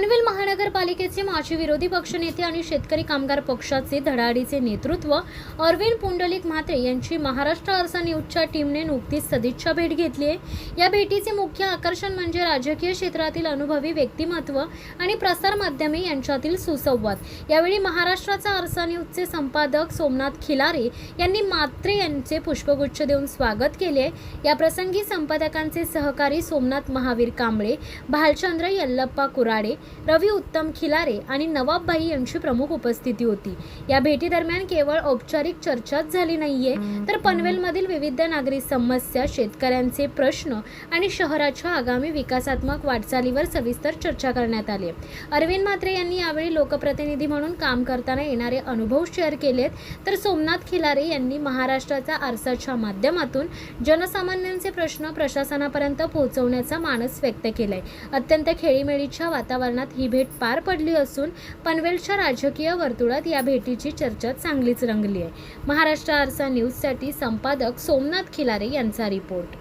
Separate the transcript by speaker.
Speaker 1: पनवेल महानगरपालिकेचे माजी विरोधी पक्षनेते आणि शेतकरी कामगार पक्षाचे धडाडीचे नेतृत्व अरविंद पुंडलिक म्हात्रे यांची महाराष्ट्र आरसा न्यूजच्या टीमने नुकतीच सदिच्छा भेट घेतली आहे। या भेटीचे मुख्य आकर्षण म्हणजे राजकीय क्षेत्रातील अनुभवी व्यक्तिमत्व आणि प्रसार माध्यमे यांच्यातील सुसंवाद। यावेळी महाराष्ट्राचा आरसा न्यूजचे संपादक सोमनाथ खिलारे यांनी म्हात्रे यांचे पुष्पगुच्छ देऊन स्वागत केले। या प्रसंगी संपादकांचे सहकारी सोमनाथ महावीर कांबळे, भालचंद्र यल्लप्पा कुराडे, रवी उत्तम खिलारे आणि नवाब भाई यांची प्रमुख उपस्थिती होती। या भेटी दरम्यान केवळ औपचारिक चर्चाच झाली नाहीये, तर पनवेलमधील विविध नागरी समस्या, शेतकऱ्यांचे प्रश्न आणि शहराच्या आगामी विकासात्मक वाटचालीवर सविस्तर चर्चा करण्यात आली। अरविंद म्हात्रे यांनी यावेळी लोकप्रतिनिधी म्हणून काम करताना येणारे अनुभव शेअर केलेत, तर सोमनाथ खिलारे यांनी महाराष्ट्राचा आरसाच्या माध्यमातून जनसामान्यांचे प्रश्न प्रशासनापर्यंत पोहोचवण्याचा मानस व्यक्त केलाय। अत्यंत खेळीमेळीच्या वातावरणात ही भेट पार पडली असून पनवेलच्या राजकीय वर्तुळात या भेटीची चर्चा चांगलीच रंगली आहे। महाराष्ट्र आरसा न्यूजसाठी संपादक सोमनाथ खिलारे यांचा रिपोर्ट।